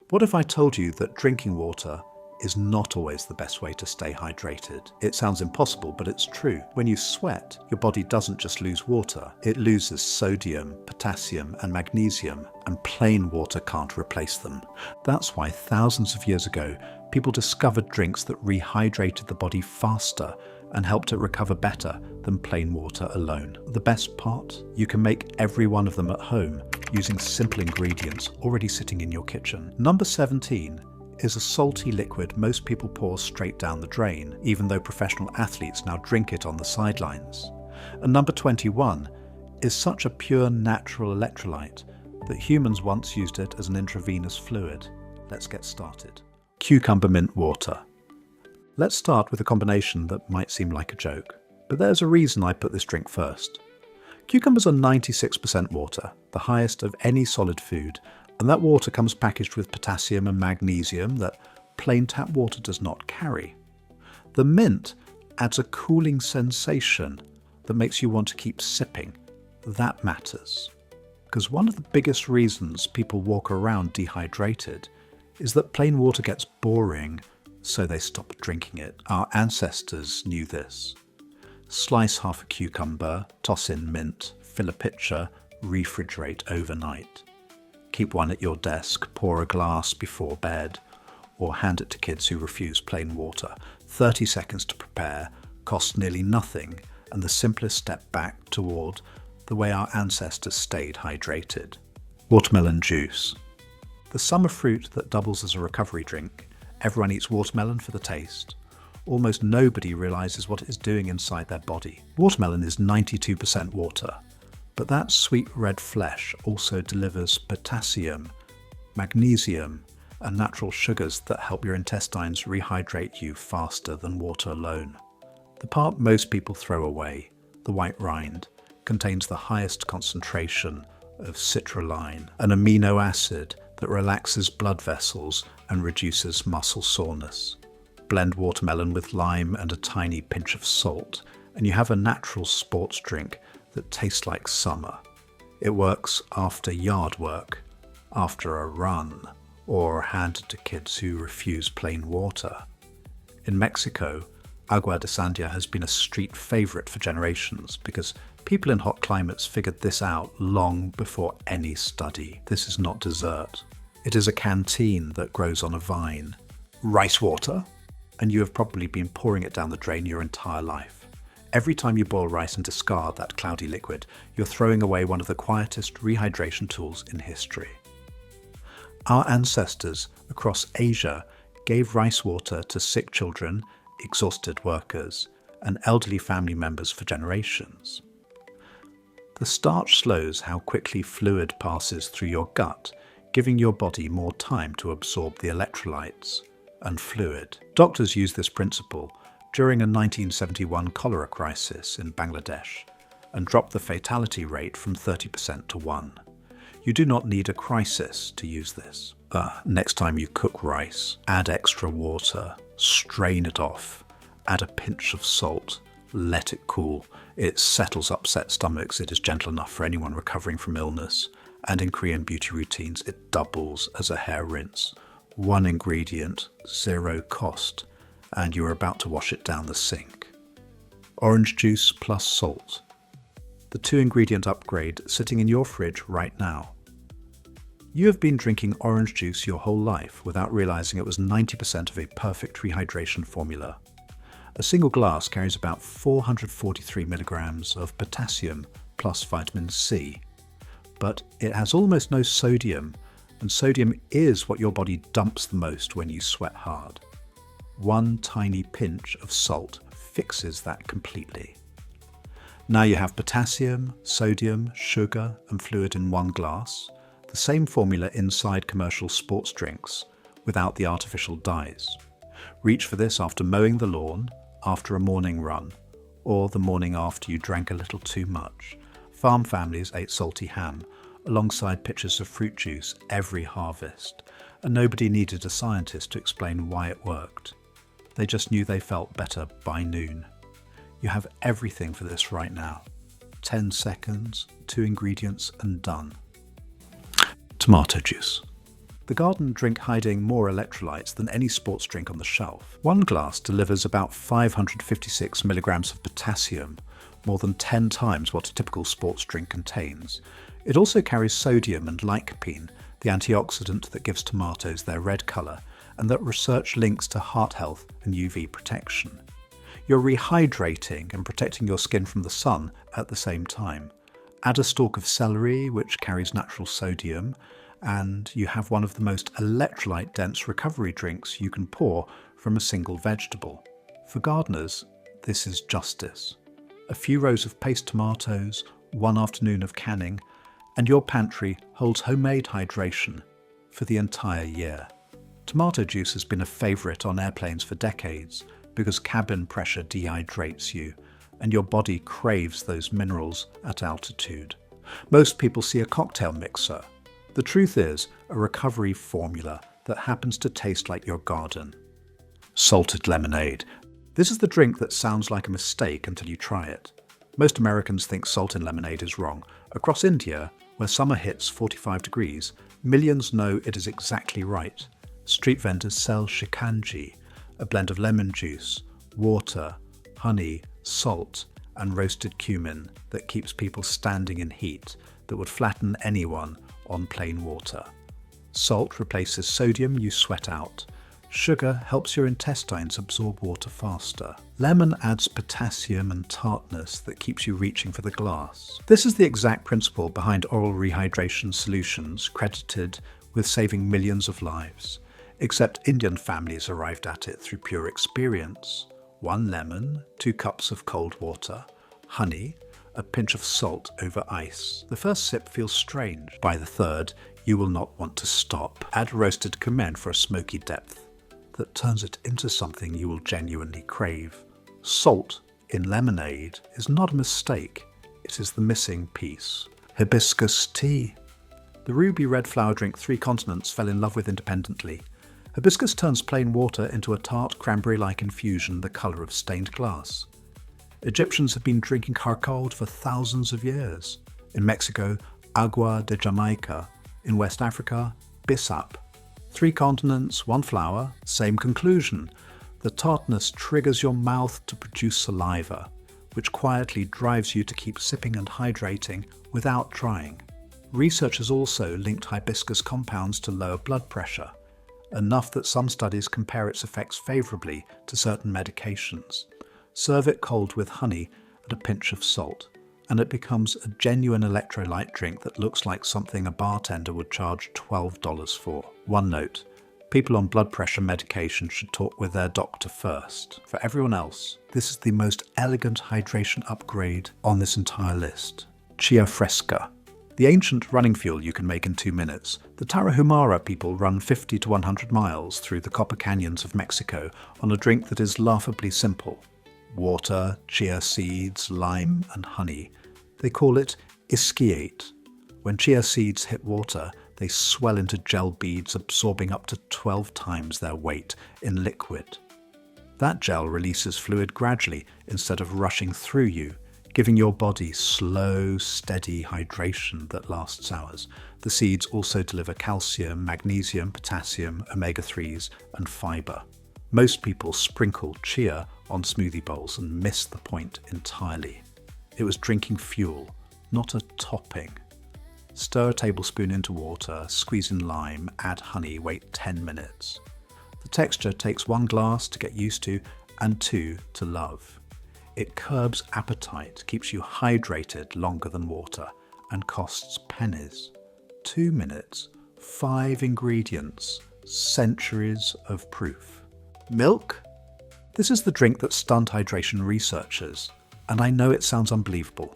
What if I told you that drinking water is not always the best way to stay hydrated? It sounds impossible, but it's true. When you sweat, your body doesn't just lose water, it loses sodium, potassium, and magnesium, and plain water can't replace them. That's why thousands of years ago, people discovered drinks that rehydrated the body faster and helped it recover better than plain water alone. The best part? You can make every one of them at home using simple ingredients already sitting in your kitchen. Number 17 is a salty liquid most people pour straight down the drain, even though professional athletes now drink it on the sidelines. And number 21 is such a pure natural electrolyte that humans once used it as an intravenous fluid. Let's get started. Cucumber mint water. Let's start with a combination that might seem like a joke, but there's a reason I put this drink first. Cucumbers are 96% water, the highest of any solid food, and that water comes packaged with potassium and magnesium that plain tap water does not carry. The mint adds a cooling sensation that makes you want to keep sipping. That matters, because one of the biggest reasons people walk around dehydrated is that plain water gets boring, so they stop drinking it. Our ancestors knew this. Slice half a cucumber, toss in mint, fill a pitcher, refrigerate overnight. Keep one at your desk, pour a glass before bed, or hand it to kids who refuse plain water. 30 seconds to prepare, costs nearly nothing, and the simplest step back toward the way our ancestors stayed hydrated. Watermelon juice. The summer fruit that doubles as a recovery drink. Everyone eats watermelon for the taste. Almost nobody realizes what it is doing inside their body. Watermelon is 92% water, but that sweet red flesh also delivers potassium, magnesium, and natural sugars that help your intestines rehydrate you faster than water alone. The part most people throw away, the white rind, contains the highest concentration of citrulline, an amino acid that relaxes blood vessels and reduces muscle soreness. Blend watermelon with lime and a tiny pinch of salt, and you have a natural sports drink that tastes like summer. It works after yard work, after a run, or handed to kids who refuse plain water. In Mexico, agua de sandía has been a street favorite for generations because people in hot climates figured this out long before any study. This is not dessert. It is a canteen that grows on a vine. Rice water? And you have probably been pouring it down the drain your entire life. Every time you boil rice and discard that cloudy liquid, you're throwing away one of the quietest rehydration tools in history. Our ancestors across Asia gave rice water to sick children, exhausted workers, and elderly family members for generations. The starch slows how quickly fluid passes through your gut, giving your body more time to absorb the electrolytes and fluid. Doctors used this principle during a 1971 cholera crisis in Bangladesh and dropped the fatality rate from 30% to 1. You do not need a crisis to use this. Next time you cook rice, add extra water, strain it off, add a pinch of salt, let it cool. It settles upset stomachs. It is gentle enough for anyone recovering from illness. And in Korean beauty routines, it doubles as a hair rinse. One ingredient, zero cost, and you're about to wash it down the sink. Orange juice plus salt. The 2-ingredient upgrade sitting in your fridge right now. You have been drinking orange juice your whole life without realizing it was 90% of a perfect rehydration formula. A single glass carries about 443 milligrams of potassium plus vitamin C. But it has almost no sodium, and sodium is what your body dumps the most when you sweat hard. One tiny pinch of salt fixes that completely. Now you have potassium, sodium, sugar, and fluid in one glass, the same formula inside commercial sports drinks, without the artificial dyes. Reach for this after mowing the lawn, after a morning run, or the morning after you drank a little too much. Farm families ate salty ham, alongside pitchers of fruit juice every harvest, and nobody needed a scientist to explain why it worked. They just knew they felt better by noon. You have everything for this right now. 10 seconds, 2 ingredients, and done. Tomato juice. the garden drink hiding more electrolytes than any sports drink on the shelf. One glass delivers about 556 milligrams of potassium, more than 10 times what a typical sports drink contains. It also carries sodium and lycopene, the antioxidant that gives tomatoes their red colour, and that research links to heart health and UV protection. You're rehydrating and protecting your skin from the sun at the same time. Add a stalk of celery, which carries natural sodium, and you have one of the most electrolyte-dense recovery drinks you can pour from a single vegetable. For gardeners, this is justice. A few rows of paste tomatoes, one afternoon of canning, and your pantry holds homemade hydration for the entire year. Tomato juice has been a favourite on airplanes for decades because cabin pressure dehydrates you and your body craves those minerals at altitude. Most people see a cocktail mixer. The truth is a recovery formula that happens to taste like your garden. Salted lemonade. This is the drink that sounds like a mistake until you try it. Most Americans think salt in lemonade is wrong. Across India, where summer hits 45 degrees, millions know it is exactly right. Street vendors sell shikanji, a blend of lemon juice, water, honey, salt, and roasted cumin that keeps people standing in heat that would flatten anyone on plain water. Salt replaces sodium you sweat out. Sugar helps your intestines absorb water faster. Lemon adds potassium and tartness that keeps you reaching for the glass. This is the exact principle behind oral rehydration solutions credited with saving millions of lives. Except Indian families arrived at it through pure experience. 1 lemon, 2 cups of cold water, honey, a pinch of salt over ice. The first sip feels strange. By the third, you will not want to stop. Add roasted cumin for a smoky depth that turns it into something you will genuinely crave. Salt in lemonade is not a mistake. It is the missing piece. Hibiscus tea. The ruby red flower drink 3 continents fell in love with independently. Hibiscus turns plain water into a tart cranberry-like infusion the colour of stained glass. Egyptians have been drinking charcoal for thousands of years. In Mexico, agua de Jamaica. In West Africa, bissap. 3 continents, 1 flower, same conclusion. The tartness triggers your mouth to produce saliva, which quietly drives you to keep sipping and hydrating without trying. Research has also linked hibiscus compounds to lower blood pressure, enough that some studies compare its effects favourably to certain medications. Serve it cold with honey and a pinch of salt, and it becomes a genuine electrolyte drink that looks like something a bartender would charge $12 for. One note, people on blood pressure medication should talk with their doctor first. For everyone else, this is the most elegant hydration upgrade on this entire list. Chia Fresca. The ancient running fuel you can make in 2 minutes. The Tarahumara people run 50 to 100 miles through the copper canyons of Mexico on a drink that is laughably simple. Water, chia seeds, lime, and honey. They call it ischiate. When chia seeds hit water, they swell into gel beads, absorbing up to 12 times their weight in liquid. That gel releases fluid gradually instead of rushing through you, giving your body slow, steady hydration that lasts hours. The seeds also deliver calcium, magnesium, potassium, omega-3s, and fibre. Most people sprinkle chia on smoothie bowls and miss the point entirely. It was drinking fuel, not a topping. Stir a tablespoon into water, squeeze in lime, add honey, wait 10 minutes. The texture takes 1 glass to get used to and 2 to love. It curbs appetite, keeps you hydrated longer than water, and costs pennies. 2 minutes, 5 ingredients, centuries of proof. Milk? This is the drink that stunned hydration researchers, and I know it sounds unbelievable.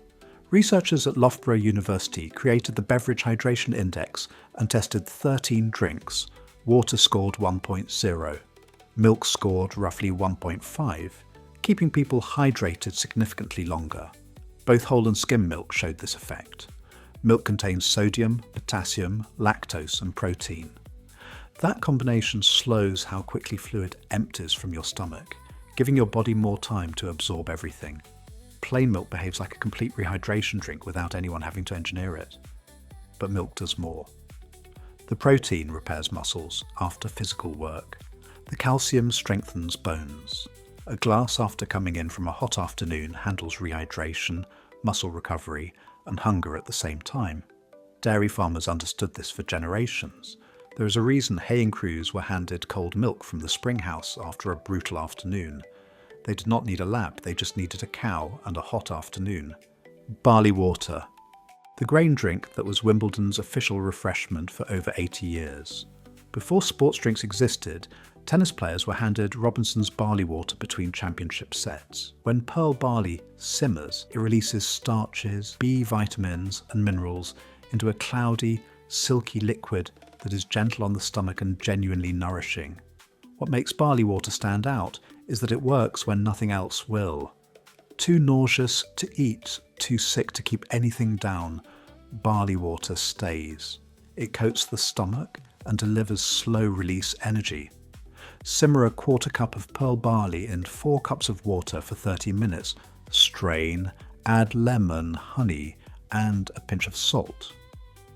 Researchers at Loughborough University created the Beverage Hydration Index and tested 13 drinks. Water scored 1.0. Milk scored roughly 1.5. Keeping people hydrated significantly longer. Both whole and skim milk showed this effect. Milk contains sodium, potassium, lactose, and protein. That combination slows how quickly fluid empties from your stomach, giving your body more time to absorb everything. Plain milk behaves like a complete rehydration drink without anyone having to engineer it. But milk does more. The protein repairs muscles after physical work. The calcium strengthens bones. A glass after coming in from a hot afternoon handles rehydration, muscle recovery, and hunger at the same time. Dairy farmers understood this for generations. There is a reason haying crews were handed cold milk from the spring house after a brutal afternoon. They did not need a lap, they just needed a cow and a hot afternoon. Barley water. The grain drink that was Wimbledon's official refreshment for over 80 years. Before sports drinks existed, tennis players were handed Robinson's barley water between championship sets. When pearl barley simmers, it releases starches, B vitamins and minerals into a cloudy, silky liquid that is gentle on the stomach and genuinely nourishing. What makes barley water stand out is that it works when nothing else will. Too nauseous to eat, too sick to keep anything down, barley water stays. It coats the stomach and delivers slow-release energy. Simmer a quarter cup of pearl barley in 4 cups of water for 30 minutes. Strain, add lemon, honey, and a pinch of salt.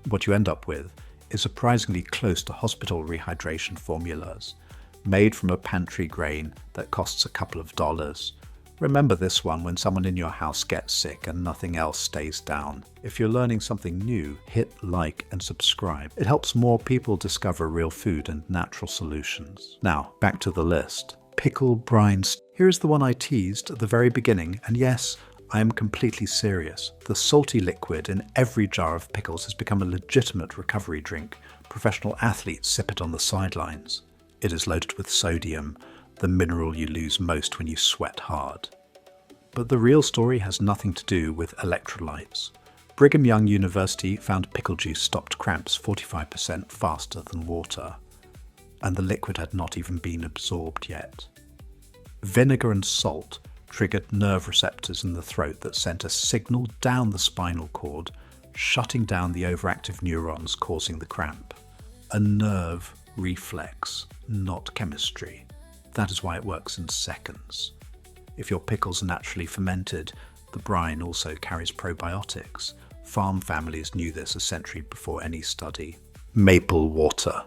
What you end up with is surprisingly close to hospital rehydration formulas, made from a pantry grain that costs a couple of dollars. Remember this one when someone in your house gets sick and nothing else stays down. If you're learning something new, hit like and subscribe. It helps more people discover real food and natural solutions. Now, back to the list. Pickle brines. Here is the one I teased at the very beginning, and yes, I am completely serious. The salty liquid in every jar of pickles has become a legitimate recovery drink. Professional athletes sip it on the sidelines. It is loaded with sodium, the mineral you lose most when you sweat hard. But the real story has nothing to do with electrolytes. Brigham Young University found pickle juice stopped cramps 45% faster than water, and the liquid had not even been absorbed yet. Vinegar and salt triggered nerve receptors in the throat that sent a signal down the spinal cord, shutting down the overactive neurons causing the cramp. A nerve reflex, not chemistry. That is why it works in seconds. If your pickles are naturally fermented, the brine also carries probiotics. Farm families knew this a century before any study. Maple water.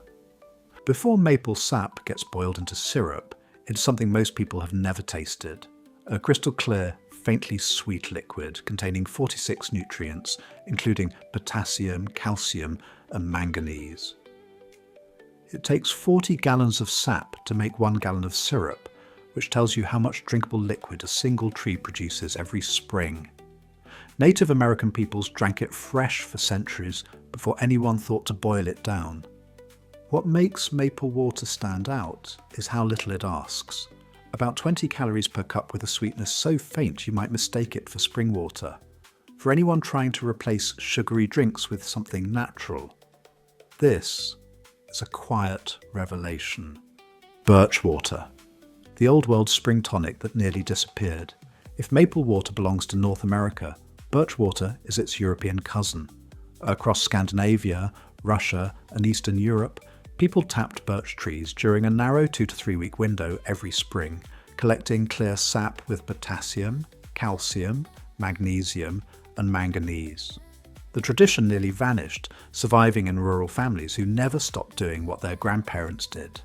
Before maple sap gets boiled into syrup, it's something most people have never tasted. A crystal clear, faintly sweet liquid containing 46 nutrients, including potassium, calcium, and manganese. It takes 40 gallons of sap to make 1 gallon of syrup, which tells you how much drinkable liquid a single tree produces every spring. Native American peoples drank it fresh for centuries before anyone thought to boil it down. What makes maple water stand out is how little it asks. About 20 calories per cup with a sweetness so faint you might mistake it for spring water. For anyone trying to replace sugary drinks with something natural, this is a quiet revelation. Birch water. The old world spring tonic that nearly disappeared. If maple water belongs to North America, birch water is its European cousin. Across Scandinavia, Russia, and Eastern Europe, people tapped birch trees during a narrow 2 to 3 week window every spring, collecting clear sap with potassium, calcium, magnesium, and manganese. The tradition nearly vanished, surviving in rural families who never stopped doing what their grandparents did.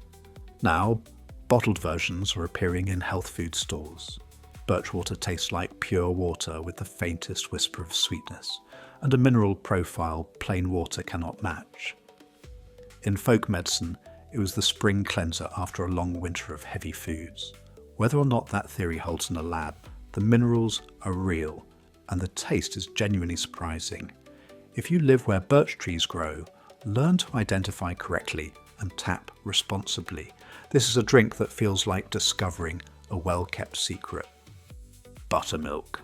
Now, bottled versions are appearing in health food stores. Birch water tastes like pure water with the faintest whisper of sweetness, and a mineral profile plain water cannot match. In folk medicine, it was the spring cleanser after a long winter of heavy foods. Whether or not that theory holds in a lab, the minerals are real, and the taste is genuinely surprising. If you live where birch trees grow, learn to identify correctly and tap responsibly. This is a drink that feels like discovering a well-kept secret. Buttermilk.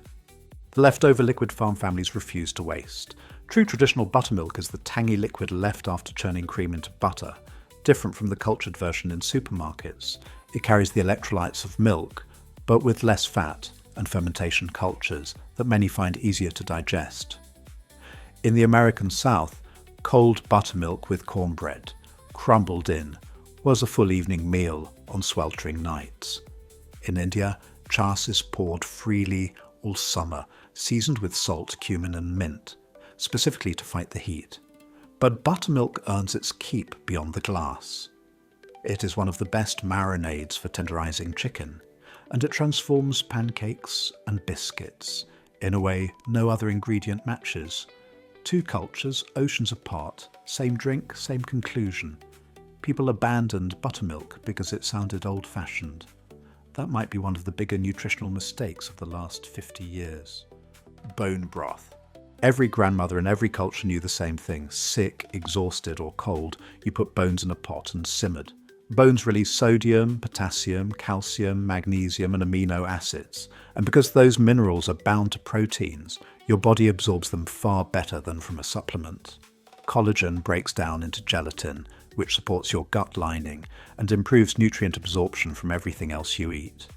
The leftover liquid farm families refuse to waste. True traditional buttermilk is the tangy liquid left after churning cream into butter, different from the cultured version in supermarkets. It carries the electrolytes of milk, but with less fat and fermentation cultures that many find easier to digest. In the American South, cold buttermilk with cornbread, crumbled in, was a full evening meal on sweltering nights. In India, chass is poured freely all summer, seasoned with salt, cumin and mint, specifically to fight the heat. But buttermilk earns its keep beyond the glass. It is one of the best marinades for tenderizing chicken, and it transforms pancakes and biscuits in a way no other ingredient matches. Two cultures, oceans apart, same drink, same conclusion. People abandoned buttermilk because it sounded old-fashioned. That might be one of the bigger nutritional mistakes of the last 50 years. Bone broth. Every grandmother in every culture knew the same thing. Sick, exhausted, or cold, you put bones in a pot and simmered. Bones release sodium, potassium, calcium, magnesium, and amino acids. And because those minerals are bound to proteins, your body absorbs them far better than from a supplement. Collagen breaks down into gelatin, which supports your gut lining and improves nutrient absorption from everything else you eat.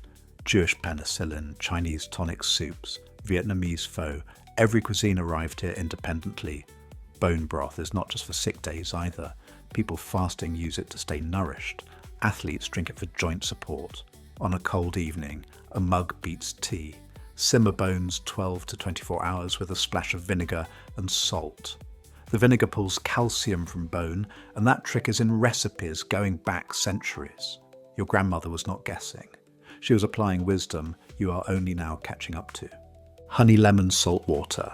Jewish penicillin, Chinese tonic soups, Vietnamese pho, every cuisine arrived here independently. Bone broth is not just for sick days either. People fasting use it to stay nourished. Athletes drink it for joint support. On a cold evening, a mug beats tea. Simmer bones 12 to 24 hours with a splash of vinegar and salt. The vinegar pulls calcium from bone, and that trick is in recipes going back centuries. Your grandmother was not guessing. She was applying wisdom you are only now catching up to. Honey lemon salt water.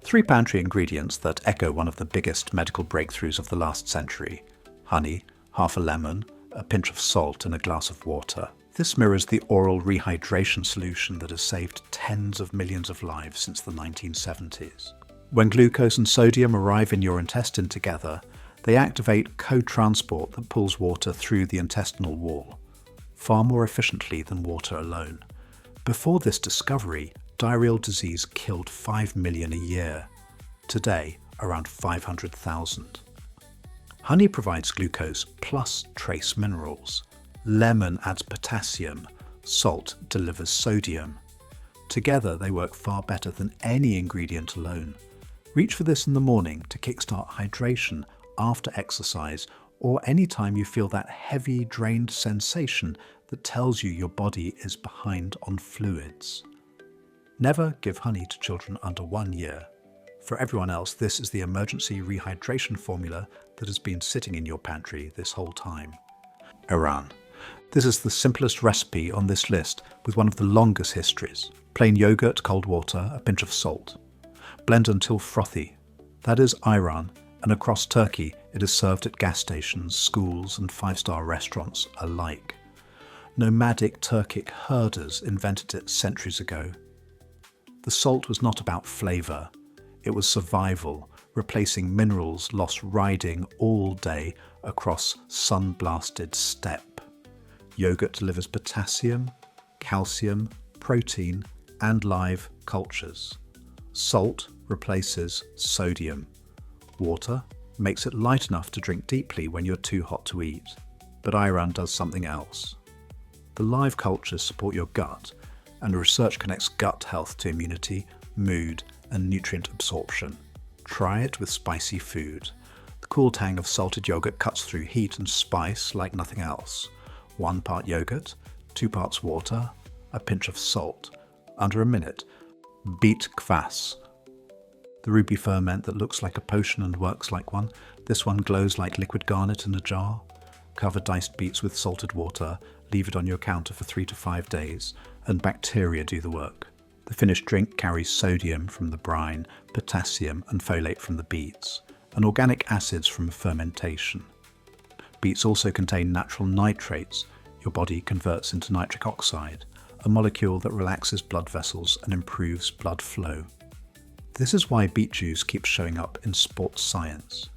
3 pantry ingredients that echo one of the biggest medical breakthroughs of the last century. Honey, half a lemon, a pinch of salt, and a glass of water. This mirrors the oral rehydration solution that has saved tens of millions of lives since the 1970s. When glucose and sodium arrive in your intestine together, they activate co-transport that pulls water through the intestinal wall, far more efficiently than water alone. Before this discovery, diarrheal disease killed 5 million a year. Today, around 500,000. Honey provides glucose plus trace minerals. Lemon adds potassium. Salt delivers sodium. Together, they work far better than any ingredient alone. Reach for this in the morning to kickstart hydration after exercise or anytime you feel that heavy, drained sensation that tells you your body is behind on fluids. Never give honey to children under 1 year. For everyone else, this is the emergency rehydration formula that has been sitting in your pantry this whole time. Iran. This is the simplest recipe on this list with one of the longest histories. Plain yogurt, cold water, a pinch of salt. Blend until frothy. That is Iran, and across Turkey it is served at gas stations, schools, and 5-star restaurants alike. Nomadic Turkic herders invented it centuries ago. The salt was not about flavour, it was survival, replacing minerals lost riding all day across sun-blasted steppe. Yogurt delivers potassium, calcium, protein, and live cultures. Salt replaces sodium. Water makes it light enough to drink deeply when you're too hot to eat. But Iran does something else. The live cultures support your gut, and research connects gut health to immunity, mood, and nutrient absorption. Try it with spicy food. The cool tang of salted yogurt cuts through heat and spice like nothing else. 1 part yogurt, 2 parts water, a pinch of salt. Under a minute. Beet kvass. The ruby ferment that looks like a potion and works like one. This one glows like liquid garnet in a jar. Cover diced beets with salted water, leave it on your counter for 3 to 5 days, and bacteria do the work. The finished drink carries sodium from the brine, potassium and folate from the beets, and organic acids from fermentation. Beets also contain natural nitrates your body converts into nitric oxide, a molecule that relaxes blood vessels and improves blood flow. This is why beet juice keeps showing up in sports science.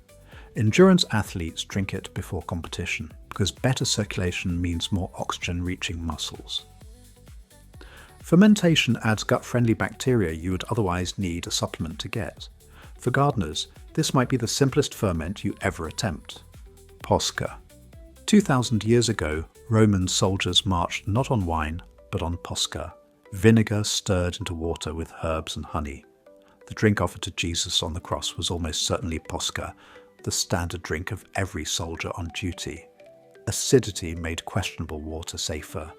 Endurance athletes drink it before competition because better circulation means more oxygen reaching muscles. Fermentation adds gut-friendly bacteria you would otherwise need a supplement to get. For gardeners, this might be the simplest ferment you ever attempt. Posca. 2,000 years ago, Roman soldiers marched not on wine, but on posca, vinegar stirred into water with herbs and honey. The drink offered to Jesus on the cross was almost certainly posca, the standard drink of every soldier on duty. Acidity made questionable water safer,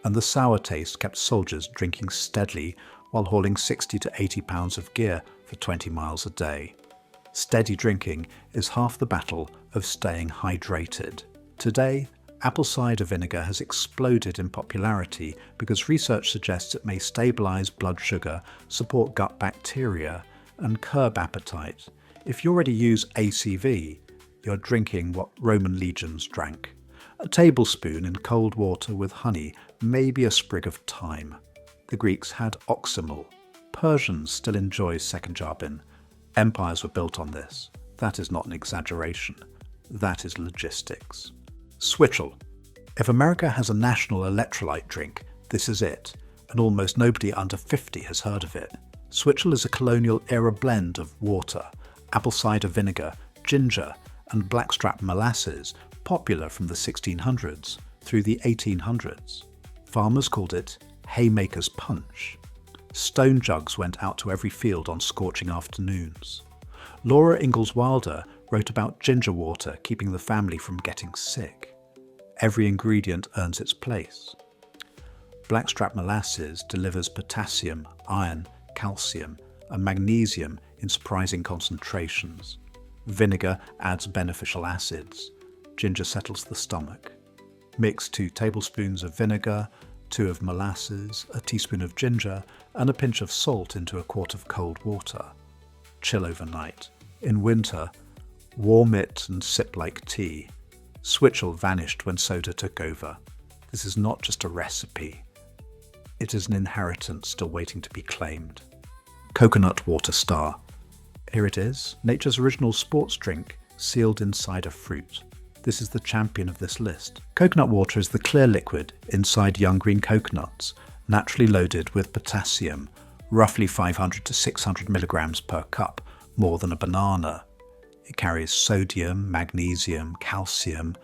and the sour taste kept soldiers drinking steadily while hauling 60 to 80 pounds of gear for 20 miles a day. Steady drinking is half the battle of staying hydrated. Today, apple cider vinegar has exploded in popularity because research suggests it may stabilise blood sugar, support gut bacteria, and curb appetite. If you already use ACV, you're drinking what Roman legions drank. A tablespoon in cold water with honey, maybe a sprig of thyme. The Greeks had oxymel. Persians still enjoy second-jarbin. Empires were built on this. That is not an exaggeration. That is logistics. Switchel. If America has a national electrolyte drink, this is it, and almost nobody under 50 has heard of it. Switchel is a colonial-era blend of water, apple cider vinegar, ginger, and blackstrap molasses, popular from the 1600s through the 1800s. Farmers called it haymaker's punch. Stone jugs went out to every field on scorching afternoons. Laura Ingalls Wilder wrote about ginger water keeping the family from getting sick. Every ingredient earns its place. Blackstrap molasses delivers potassium, iron, calcium, and magnesium in surprising concentrations. Vinegar adds beneficial acids. Ginger settles the stomach. Mix 2 tablespoons of vinegar, 2 of molasses, a teaspoon of ginger, and a pinch of salt into a quart of cold water. Chill overnight. In winter, warm it and sip like tea. Switchel vanished when soda took over. This is not just a recipe. It is an inheritance still waiting to be claimed. Coconut water star. Here it is, nature's original sports drink, sealed inside a fruit. This is the champion of this list. Coconut water is the clear liquid inside young green coconuts, naturally loaded with potassium, roughly 500 to 600 milligrams per cup, more than a banana. It carries sodium, magnesium, calcium,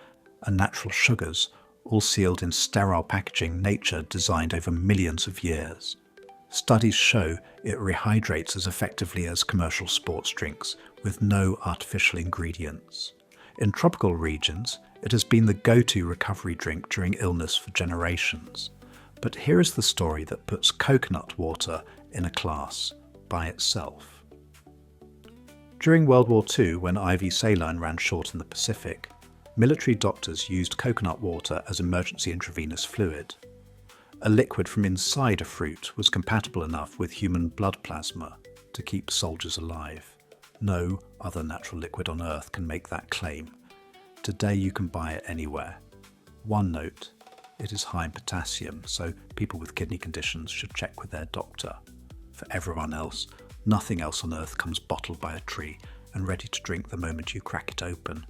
and natural sugars, all sealed in sterile packaging nature designed over millions of years. Studies show it rehydrates as effectively as commercial sports drinks, with no artificial ingredients. In tropical regions, it has been the go-to recovery drink during illness for generations. But here is the story that puts coconut water in a class by itself. During World War II, when IV saline ran short in the Pacific, military doctors used coconut water as emergency intravenous fluid. A liquid from inside a fruit was compatible enough with human blood plasma to keep soldiers alive. No other natural liquid on Earth can make that claim. Today you can buy it anywhere. One note, it is high in potassium, so people with kidney conditions should check with their doctor. For everyone else, nothing else on Earth comes bottled by a tree and ready to drink the moment you crack it open.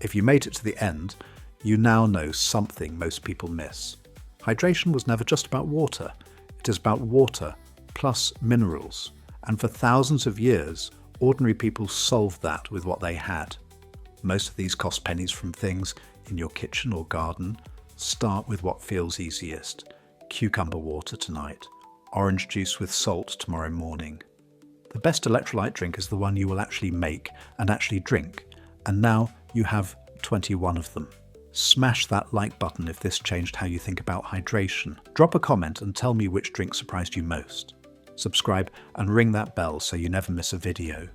If you made it to the end, you now know something most people miss. Hydration was never just about water. It is about water plus minerals. And for thousands of years, ordinary people solved that with what they had. Most of these cost pennies from things in your kitchen or garden. Start with what feels easiest. Cucumber water tonight. Orange juice with salt tomorrow morning. The best electrolyte drink is the one you will actually make and actually drink. And now you have 21 of them. Smash that like button if this changed how you think about hydration. Drop a comment and tell me which drink surprised you most. Subscribe and ring that bell so you never miss a video.